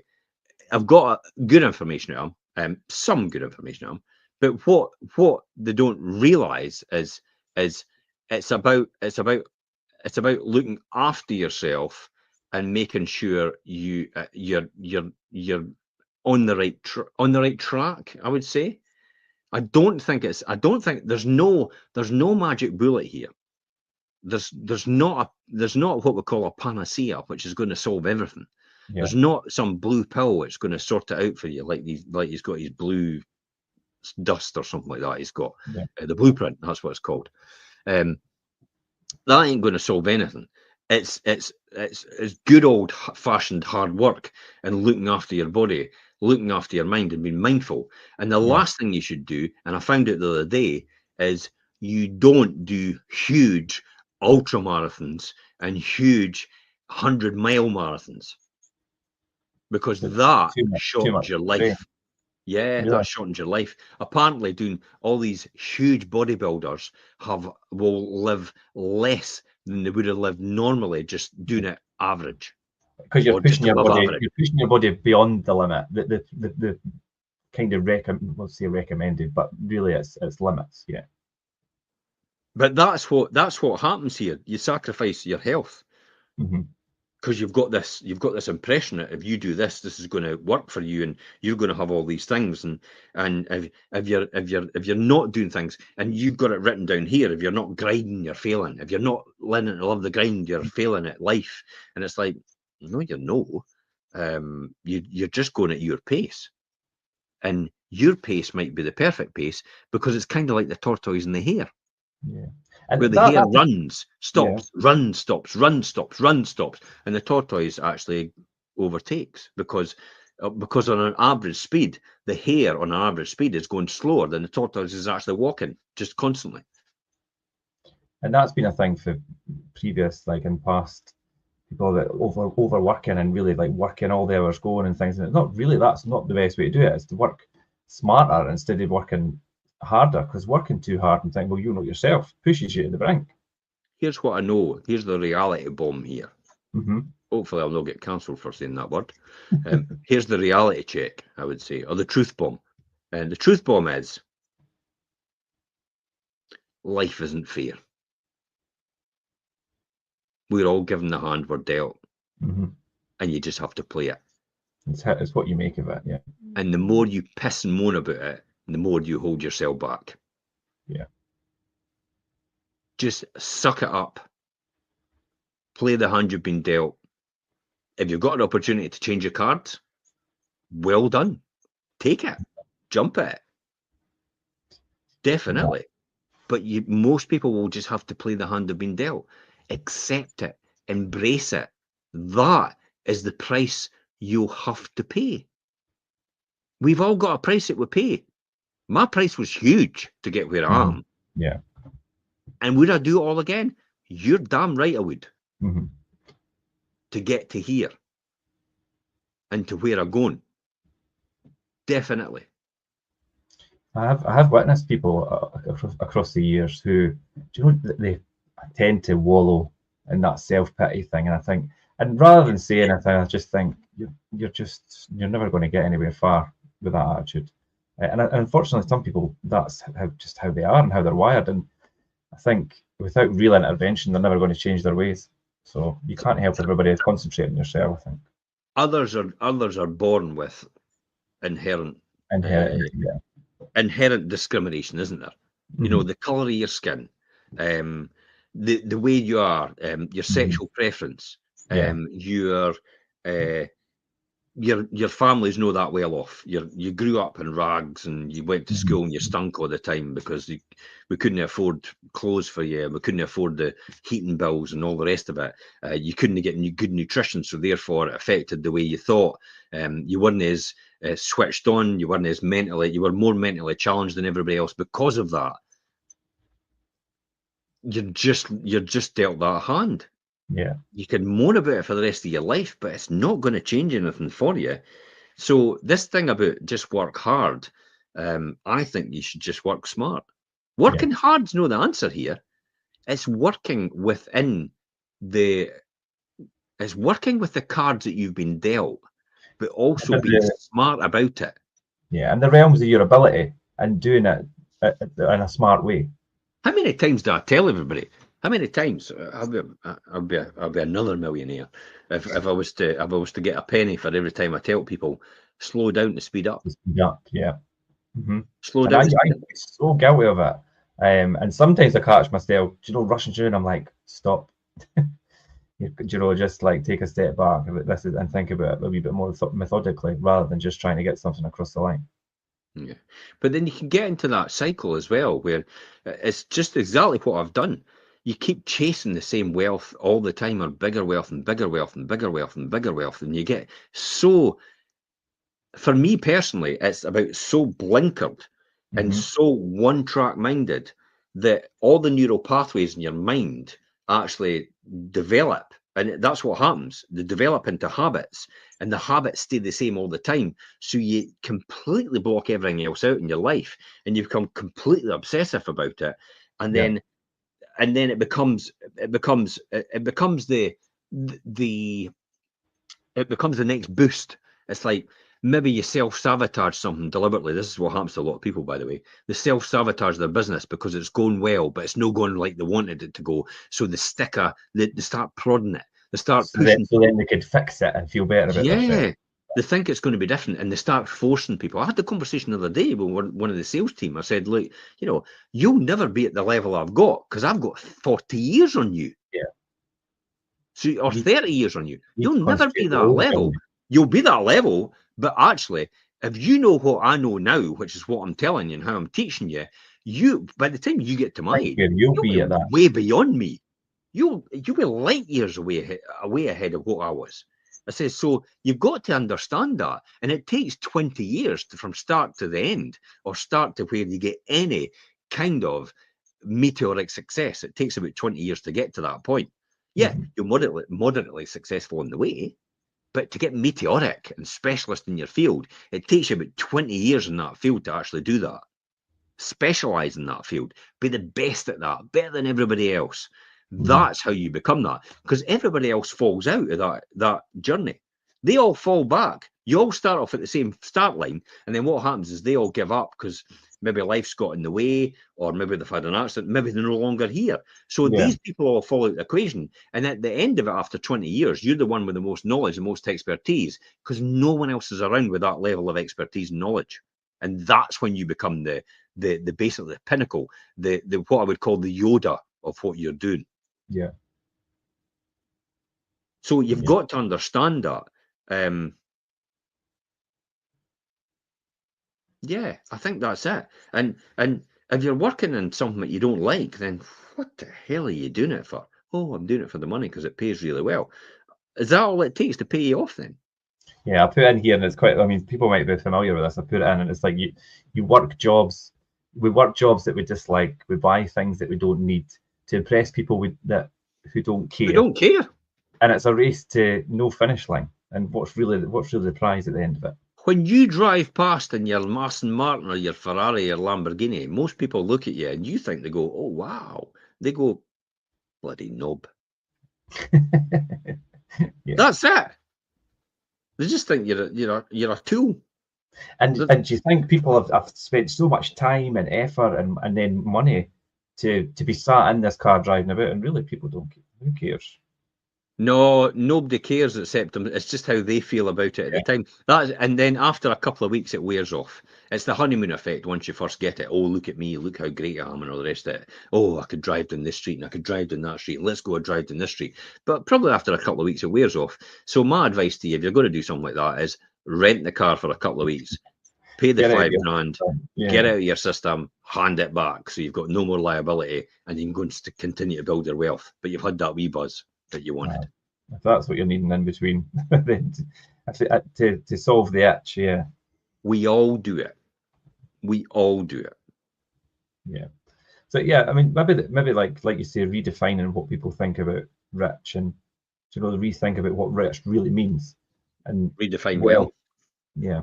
S1: I've got good information on him, some good information on him. But what they don't realise is it's about looking after yourself and making sure you're on the right track. I would say. I don't think there's no magic bullet here. There's not what we call a panacea, which is going to solve everything. Yeah. There's not some blue pill that's going to sort it out for you, like he's got his blue dust or something like that. He's got the blueprint. That's what it's called. That ain't going to solve anything. It's good old fashioned hard work and looking after your body, looking after your mind, and being mindful. And the last thing you should do, and I found out the other day, is you don't do huge ultra marathons and huge 100-mile marathons, because that shortens your life. Yeah, really? That shortens your life. Apparently, doing all these huge bodybuilders will live less than they would have lived normally just doing it average.
S2: Because you're pushing your body beyond the limit. The kind of recommended, but really it's limits. Yeah.
S1: But that's what happens here. You sacrifice your health.
S2: Mm-hmm.
S1: because you've got this impression that if you do this, this is going to work for you, and you're going to have all these things. And if you're not doing things, and you've got it written down here, if you're not grinding, you're failing. If you're not learning to love the grind, you're failing at life. And it's like, no, you're no. You're just going at your pace, and your pace might be the perfect pace because it's kind of like the tortoise and the hare.
S2: Yeah. And
S1: where the hare runs, stops, runs, stops, runs, stops, runs, stops, and the tortoise actually overtakes because on an average speed, the hare on an average speed is going slower than the tortoise is actually walking, just constantly.
S2: And that's been a thing for previous, like in past people that overworking and really like working all the hours going and things. And it's not really, that's not the best way to do it. It's to work smarter instead of working harder, because working too hard and think, well, you know yourself, pushes you to the brink.
S1: Here's what I know. Here's the reality bomb here.
S2: Mm-hmm.
S1: Hopefully I'll not get cancelled for saying that word. Here's the reality check, I would say, or the truth bomb. And the truth bomb is life isn't fair. We're all given the hand we're dealt,
S2: mm-hmm.
S1: and you just have to play it.
S2: It's what you make of it, yeah.
S1: And the more you piss and moan about it, the more you hold yourself back.
S2: Yeah.
S1: Just suck it up. Play the hand you've been dealt. If you've got an opportunity to change your cards, well done. Take it. Jump at it. Definitely. Yeah. But most people will just have to play the hand they've been dealt. Accept it. Embrace it. That is the price you'll have to pay. We've all got a price that we pay. My price was huge to get where I am.
S2: Yeah.
S1: And would I do it all again? You're damn right I would.
S2: Mm-hmm.
S1: To get to here and to where I'm going. Definitely.
S2: I have witnessed people across the years who, they tend to wallow in that self-pity thing. And I think, and rather than say anything, I just think you're never going to get anywhere far with that attitude. And unfortunately, some people, that's how they are and how they're wired. And I think without real intervention, they're never going to change their ways. So you can't help everybody concentrate on yourself, I think.
S1: Others are born with inherent discrimination, isn't there? Mm-hmm. You know, the colour of your skin, the way you are, your sexual preference, your family's not that well off. You grew up in rags and you went to school and you stunk all the time because we couldn't afford clothes for you. We couldn't afford the heating bills and all the rest of it. You couldn't get good nutrition, so therefore it affected the way you thought. You weren't as switched on. You weren't as you were more mentally challenged than everybody else because of that. You're just dealt that hand.
S2: Yeah.
S1: You can moan about it for the rest of your life, but it's not going to change anything for you. So this thing about just work hard, I think you should just work smart. Working hard's not the answer here. It's working with the cards that you've been dealt, but also being smart about it.
S2: Yeah, and the realms of your ability and doing it in a smart way.
S1: How many times do I tell everybody? How many times I'll be another millionaire if I was to get a penny for every time I tell people slow down to speed up.
S2: Speed up, yeah. Mm-hmm.
S1: Slow down.
S2: I'm so guilty of it, and sometimes I catch myself, rushing through, and I'm like, stop. Just like take a step back and think about it a wee bit more methodically rather than just trying to get something across the line.
S1: Yeah, but then you can get into that cycle as well, where it's just exactly what I've done. You keep chasing the same wealth all the time, or bigger wealth and bigger wealth and bigger wealth and bigger wealth, and you get so. For me personally, it's about so blinkered and so one-track minded that all the neural pathways in your mind actually develop, and that's what happens. They develop into habits, and the habits stay the same all the time. So you completely block everything else out in your life, and you become completely obsessive about it, and then it becomes the next boost. It's like maybe you self-sabotage something deliberately. This is what happens to a lot of people, by the way. They self-sabotage their business because it's going well, but it's not going like they wanted it to go. So they start prodding it. They start
S2: so then,
S1: pushing.
S2: they could fix it and feel better about themselves.
S1: Yeah, they think it's going to be different, and they start forcing people. I had the conversation the other day with one of the sales team. I said, look, you'll never be at the level I've got because I've got 40 years on you.
S2: Yeah.
S1: So, or 30 years on you. You'll never be that
S2: all the
S1: level.
S2: time.
S1: You'll be that level, but actually, if you know what I know now, which is what I'm telling you and how I'm teaching you, by the time you get to my age,
S2: You'll be at that.
S1: way beyond me. You'll be light years away ahead of what I was. I say, so you've got to understand that. And it takes 20 years from start to the end, or start to where you get any kind of meteoric success. It takes about 20 years to get to that point. Yeah, you're moderately successful on the way, but to get meteoric and specialist in your field, it takes you about 20 years in that field to actually do that. Specialize in that field, be the best at that, better than everybody else. That's how you become that, because everybody else falls out of that journey. They all fall back. You all start off at the same start line, and then what happens is they all give up because maybe life's got in the way, or maybe they've had an accident, maybe they're no longer here. So these people all fall out of the equation. And at the end of it, after 20 years, you're the one with the most knowledge, the most expertise, because no one else is around with that level of expertise and knowledge. And that's when you become the basically the pinnacle, the what I would call the Yoda of what you're doing.
S2: Yeah.
S1: So you've got to understand that. Yeah, I think that's it. And if you're working in something that you don't like, then what the hell are you doing it for? Oh, I'm doing it for the money because it pays really well. Is that all it takes to pay you off then?
S2: Yeah, I put it in here, and it's quite. I mean, people might be familiar with this. I put it in, and it's like you work jobs. We work jobs that we dislike. We buy things that we don't need to impress people who don't care.
S1: We don't care.
S2: And it's a race to no finish line. And what's really the prize at the end of it?
S1: When you drive past in your Aston Martin or your Ferrari or Lamborghini, most people look at you and you think they go, "Oh wow!" They go, "Bloody knob." That's it. They just think you're a tool.
S2: And do you think people have spent so much time and effort and then money to be sat in this car driving about, and really people don't care. Who cares?
S1: No, nobody cares except them. It's just how they feel about it at the time. And then after a couple of weeks, it wears off. It's the honeymoon effect once you first get it. Oh, look at me, look how great I am, and all the rest of it. Oh, I could drive down this street, and I could drive down that street. Let's go and drive down this street. But probably after a couple of weeks, it wears off. So my advice to you, if you're going to do something like that, is rent the car for a couple of weeks, pay the £5,000, get out of your system, hand it back, so you've got no more liability, and you can go and continue to build your wealth. But you've had that wee buzz that you wanted.
S2: If that's what you're needing in between, to solve the itch,
S1: we all do it. We all do it.
S2: Yeah. So I mean, maybe like you say, redefining what people think about rich, and rethink about what rich really means, and
S1: redefine wealth.
S2: Yeah.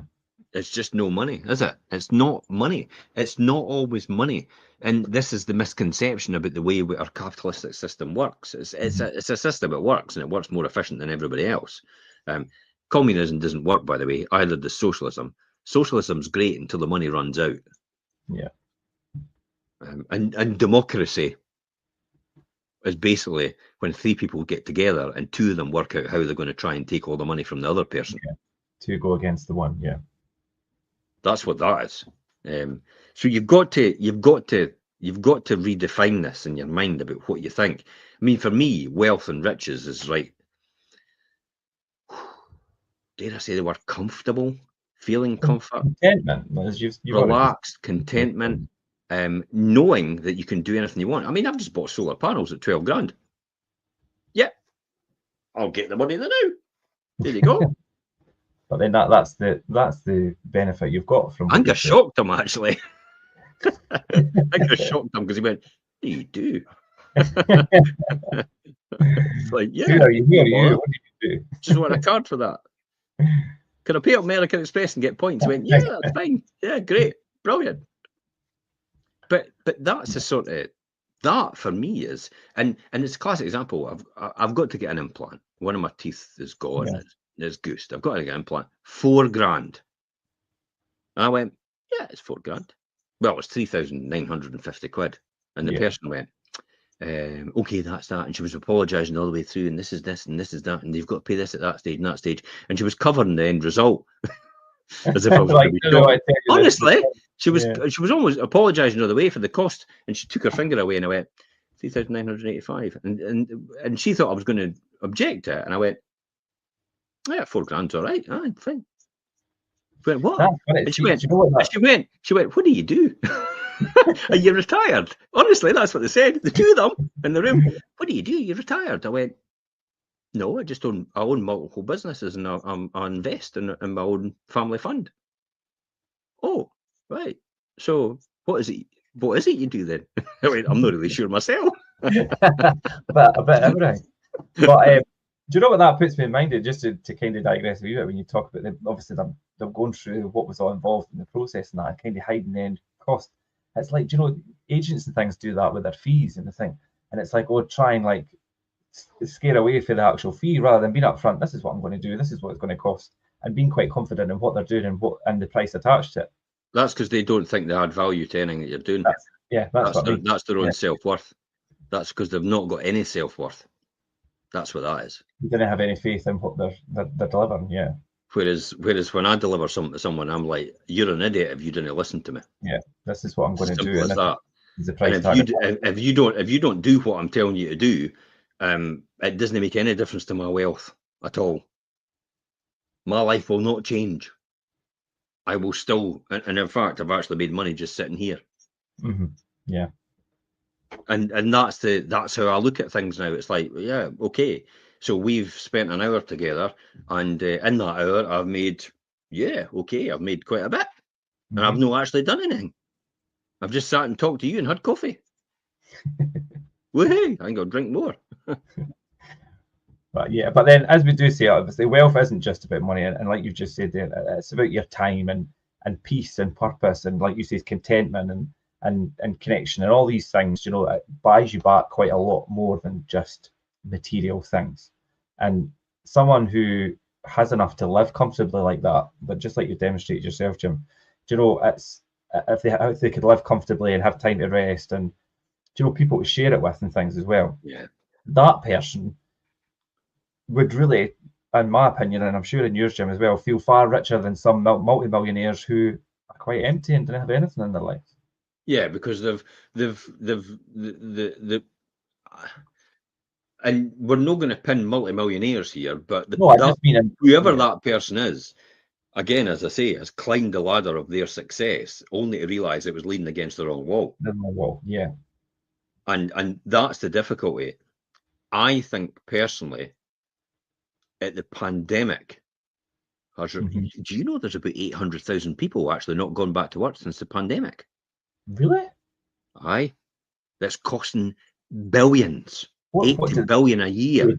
S1: It's just no money, is it? It's not money. It's not always money. And this is the misconception about the way our capitalistic system works. It's a system that works, and it works more efficient than everybody else. Communism doesn't work, by the way. Either does socialism. Socialism's great until the money runs out.
S2: Yeah.
S1: And democracy is basically when three people get together and two of them work out how they're going to try and take all the money from the other person.
S2: Yeah. To go against the one, yeah.
S1: That's what that is. So you've got to redefine this in your mind about what you think. I mean, for me, wealth and riches is right. Dare I say the word comfortable? Feeling comfort,
S2: contentment,
S1: relaxed, contentment, knowing that you can do anything you want. I mean, I've just bought solar panels at 12 grand. Yeah, I'll get the money now. There you go.
S2: But then that's the benefit you've got from.
S1: I think I shocked him actually. I think I shocked him because he went, "What do you do?" It's like, yeah,
S2: who are you? What do you do?
S1: Just want a card for that. Can I pay up American Express and get points? He went, yeah, that's fine. Yeah, great, brilliant. But that's the sort of that for me is, and it's a classic example. I've got to get an implant. One of my teeth is gone. Yeah. It's goosed. I've got to get an implant. 4 grand. And I went, yeah, it's 4 grand. Well, it's 3,950 quid. And the person went, okay, that's that. And she was apologising all the way through, and this is this, and this is that, and you've got to pay this at that stage and that stage. And she was covering the end result as if I was
S2: Like,
S1: going to be
S2: no, I
S1: shocked.
S2: tell you
S1: Honestly, she was
S2: yeah.
S1: she was almost apologising all the way for the cost, and she took her finger away, and I went, 3,985, and she thought I was going to object to it, and I went, yeah, £4,000's all right, fine. She went, what? And
S2: See,
S1: she went, what do you do? Are you retired? Honestly, that's what they said. The two of them in the room. What do? You're retired. I went, no, I just own multiple businesses, and I invest in my own family fund. Oh, right. So what is it? What is it you do then? I went, I'm not really sure myself.
S2: a bit everything. But do you know what that puts me in mind? Just to kind of digress a wee bit, when you talk about obviously they're going through what was all involved in the process and that, and kind of hiding the end cost. It's like, do you know, agents and things do that with their fees and the thing, and it's like, oh, try and like scare away for the actual fee rather than being upfront. This is what I'm going to do. This is what it's going to cost, and being quite confident in what they're doing and the price attached to it.
S1: That's because they don't think they add value to anything that you're doing. That's their own self-worth. That's because they've not got any self-worth. That's what that is.
S2: You didn't have any faith in what they're delivering, yeah.
S1: Whereas when I deliver something to someone, I'm like, you're an idiot if you didn't listen to me.
S2: Yeah, this is what I'm going to do.
S1: As that.
S2: The price
S1: and if you don't do what I'm telling you to do, it doesn't make any difference to my wealth at all. My life will not change. I will still, and in fact, I've actually made money just sitting here.
S2: Mm-hmm. Yeah.
S1: And that's how I look at things now. It's like, yeah, okay. So we've spent an hour together, and in that hour, I've made quite a bit, and I've not actually done anything. I've just sat and talked to you and had coffee. Woohoo! I think I'll drink more.
S2: But then, as we do say, obviously, wealth isn't just about money, and like you've just said there, it's about your time and peace and purpose, and like you say, contentment and connection and all these things. You know, it buys you back quite a lot more than just material things. And someone who has enough to live comfortably like that, but just like you demonstrated yourself, Jim, you know, it's if they could live comfortably and have time to rest, and you know, people to share it with and things as well.
S1: Yeah,
S2: that person would really, in my opinion, and I'm sure in yours, Jim, as well, feel far richer than some multi-millionaires who are quite empty and don't have anything in their life.
S1: Yeah, because they've and we're not going to pin multi-millionaires here, but whoever that person is, again, as I say, has climbed the ladder of their success only to realise it was leaning against the wrong wall.
S2: The wrong wall, yeah.
S1: And that's the difficulty. I think personally, at the pandemic, do you know there's about 800,000 people actually not gone back to work since the pandemic?
S2: Really?
S1: Aye. That's costing billions. 80 billion a year.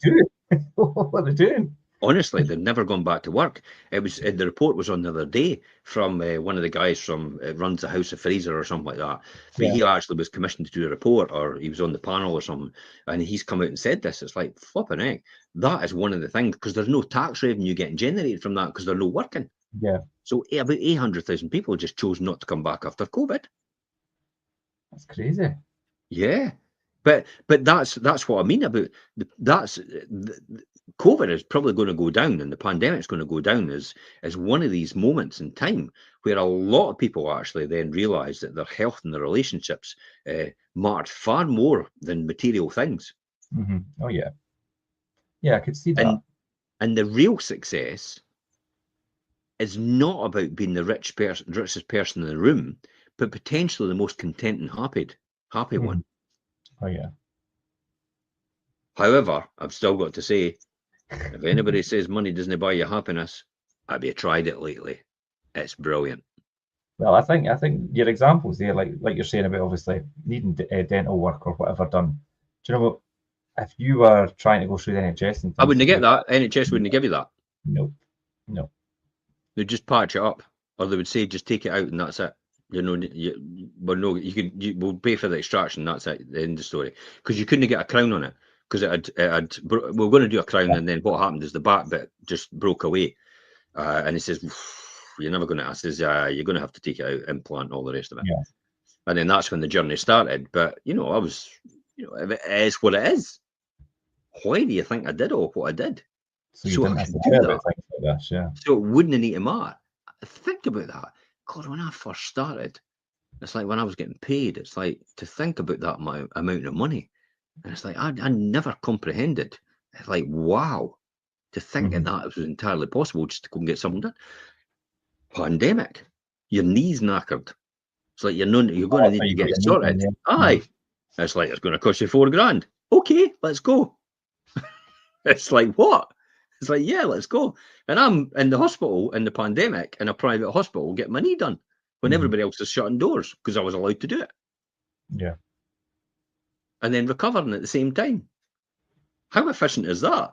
S2: What are they doing?
S1: Honestly, they've never gone back to work. It was the report was on the other day from one of the guys from runs the House of Fraser or something like that. But he actually was commissioned to do a report, or he was on the panel or something, and he's come out and said this. It's like flipping heck. That is one of the things, because there's no tax revenue getting generated from that because they're not working.
S2: Yeah.
S1: So about 800,000 people just chose not to come back after COVID.
S2: That's crazy.
S1: Yeah. But that's what I mean about COVID is probably going to go down, and the pandemic's going to go down as one of these moments in time where a lot of people actually then realise that their health and their relationships mattered far more than material things.
S2: Oh yeah, I could see that.
S1: And the real success is not about being the richest person in the room, but potentially the most content and happy one.
S2: Oh yeah.
S1: However, I've still got to say, if anybody says money doesn't buy you happiness, have you tried it lately? It's brilliant.
S2: Well, I think your examples there, like you're saying about obviously needing dental work or whatever done. Do you know what? If you were trying to go through the NHS and things,
S1: I wouldn't get that. NHS wouldn't give you that.
S2: No.
S1: They'd just patch it up, or they would say just take it out and that's it. We'll pay for the extraction. That's it. The end of the story. Because you couldn't get a crown on it. Because we're going to do a crown, and then what happened is the back bit just broke away, and he says you're never going to. I says you're going to have to take it out, implant, all the rest of it.
S2: Yeah.
S1: And then that's when the journey started. But you know, I was you know, if it is what it is, why do you think I did all what I did?
S2: So you didn't have to
S1: do
S2: about things like this, yeah.
S1: So it wouldn't need to matter. Think about that. God, when I first started, it's like when I was getting paid, it's like to think about that amount of money. And it's like, I never comprehended. It's like, wow, to think that was entirely possible just to go and get something done. Pandemic, your knees knackered. It's like you're going to need to get sorted. Aye. It's like, it's going to cost you $4,000. Okay, let's go. It's like, what? It's like, yeah, let's go. And I'm in the hospital in the pandemic in a private hospital getting my knee done when everybody else is shutting doors because I was allowed to do it.
S2: Yeah.
S1: And then recovering at the same time. How efficient is that?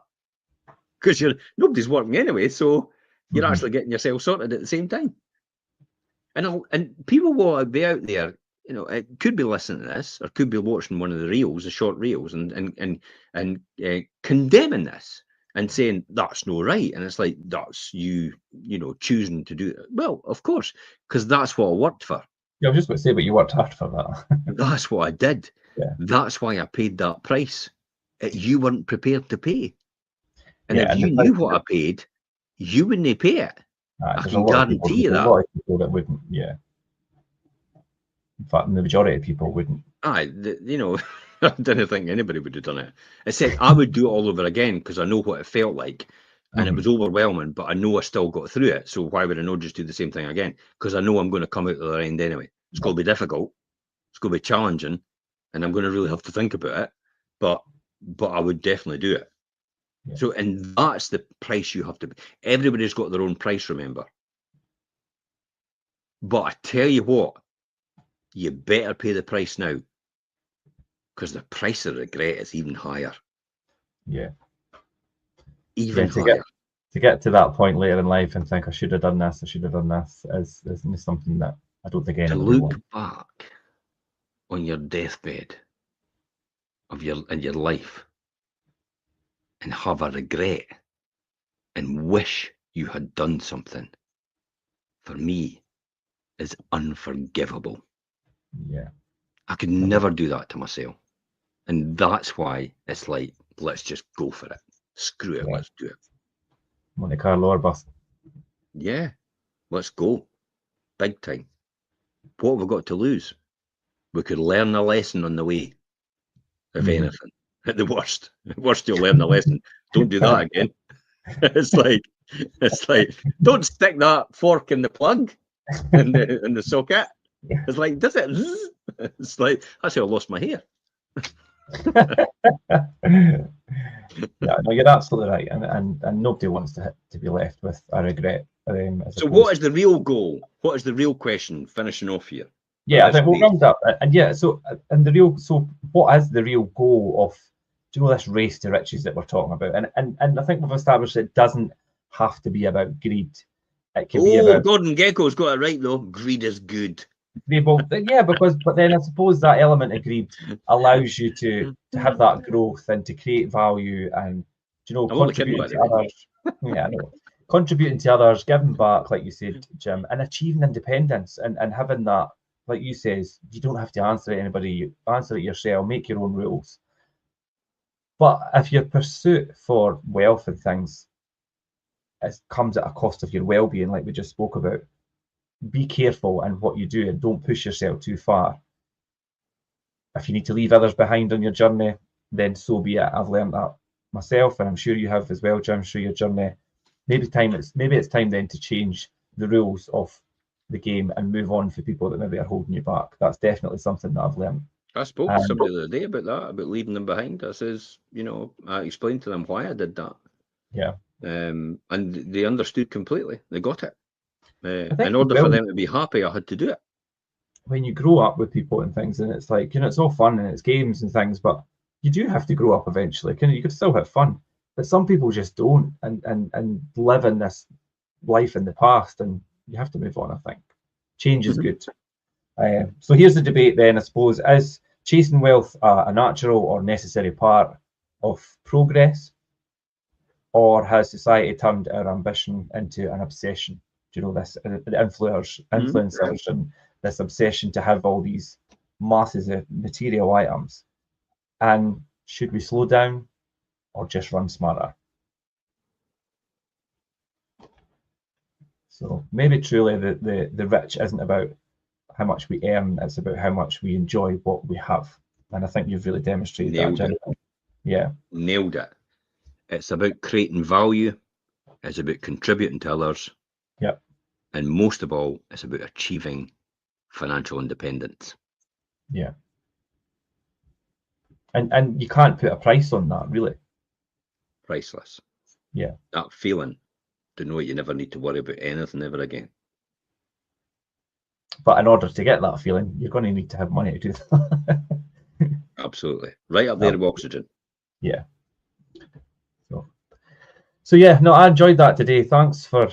S1: Because nobody's working anyway, so you're actually getting yourself sorted at the same time. And people will be out there, you know, it could be listening to this or could be watching one of the reels, the short reels, and condemning this and saying that's no right. And it's like, that's you know, choosing to do it. Well, of course, because that's what I worked for.
S2: Yeah, I was just going to say, but you worked hard for that.
S1: That's what I did.
S2: Yeah.
S1: That's why I paid that price. You weren't prepared to pay. And if you knew what I paid, you wouldn't pay it. I can guarantee you that.
S2: A lot of people that wouldn't, yeah. In fact, the majority of people wouldn't.
S1: Aye, you know, I didn't think anybody would have done it. I said I would do it all over again because I know what it felt like. And it was overwhelming, but I know I still got through it. So why would I not just do the same thing again? Because I know I'm going to come out the other end anyway. It's going to be difficult. It's going to be challenging. And I'm going to really have to think about it. But I would definitely do it. Yeah. So, and that's the price you have to pay. Everybody's got their own price, remember. But I tell you what, you better pay the price now. Because the price of regret is even higher.
S2: Yeah.
S1: Even higher.
S2: To get to that point later in life and think I should have done this, is something that I don't think anybody
S1: wants. To look back on your deathbed in your life and have a regret and wish you had done something, for me, is unforgivable.
S2: Yeah.
S1: I could never do that to myself. And that's why it's like, let's just go for it. Screw it, let's do it.
S2: Monte Carlo or bust.
S1: Yeah, let's go. Big time. What have we got to lose? We could learn a lesson on the way, if anything. At the worst. You'll learn the lesson. Don't do that again. It's like, don't stick that fork in the plug in the socket. It's like, does it? It's like, that's how I lost my hair.
S2: Yeah, no, you're absolutely right, and nobody wants to be left with a regret.
S1: So, what is the real goal? What is the real question? Finishing off here.
S2: Yeah, I think we'll round up, and yeah. So, what is the real goal of, do you know, this race to riches that we're talking about? And I think we've established it doesn't have to be about greed. It can be about.
S1: Gordon Gekko's got it right though. Greed is good.
S2: Yeah, but then I suppose that element of greed allows you to have that growth and to create value and, you know, contributing to others. Yeah, I know. Contributing to others, giving back, like you said, Jim, and achieving independence and having that, like you says, you don't have to answer it to anybody. You answer it yourself, make your own rules. But if your pursuit for wealth and things comes at a cost of your well-being, like we just spoke about, be careful in what you do and don't push yourself too far. If you need to leave others behind on your journey, then so be it. I've learned that myself, and I'm sure you have as well, Jim, through your journey. Maybe it's time then to change the rules of the game and move on for people that maybe are holding you back. That's definitely something that I've learned.
S1: I spoke to somebody the other day about that, about leaving them behind. I says, you know, I explained to them why I did that.
S2: Yeah.
S1: And they understood completely. They got it. In order for them to be happy, I had to do it.
S2: When you grow up with people and things, and it's like, you know, it's all fun and it's games and things, but you do have to grow up eventually. You could still have fun, but some people just don't and live in this life in the past, and you have to move on. I think change is good. So here's the debate then, I suppose: is chasing wealth a natural or necessary part of progress, or has society turned our ambition into an obsession? Do you know, this influencers and this obsession to have all these masses of material items? And should we slow down or just run smarter? So maybe truly the rich isn't about how much we earn, it's about how much we enjoy what we have. And I think you've really demonstrated that, Jim. Yeah.
S1: Nailed it. It's about creating value. It's about contributing to others.
S2: Yeah.
S1: And most of all, it's about achieving financial independence.
S2: Yeah. And you can't put a price on that, really.
S1: Priceless.
S2: Yeah.
S1: That feeling to know you never need to worry about anything ever again.
S2: But in order to get that feeling, you're going to need to have money to do that.
S1: Absolutely. Right up there with oxygen.
S2: Yeah. So yeah, no, I enjoyed that today. Thanks for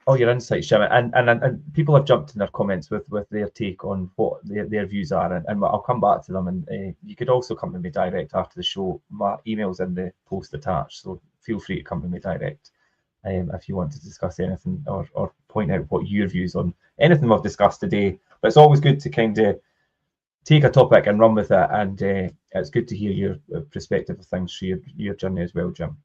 S2: all your insights, Jim. And people have jumped in their comments with their take on what their views are, and I'll come back to them. And you could also come to me direct after the show. My email's in the post attached, so feel free to come to me direct if you want to discuss anything or point out what your views on anything we've discussed today. But it's always good to kind of take a topic and run with it, and it's good to hear your perspective of things through your journey as well, Jim.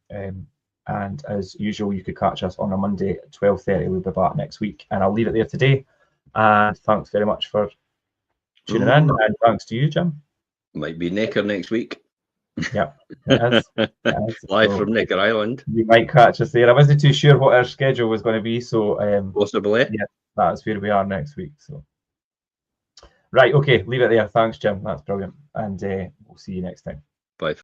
S2: And as usual, you could catch us on a Monday at 12:30. We'll be back next week, and I'll leave it there today. And thanks very much for tuning in, and thanks to you, Jim.
S1: Might be Necker next week.
S2: Yeah, it is.
S1: Live from Necker Island.
S2: You might catch us there. I wasn't too sure what our schedule was going to be, so
S1: possibly.
S2: Yeah, that's where we are next week. So right, okay, leave it there. Thanks, Jim. That's brilliant, and we'll see you next time.
S1: Bye.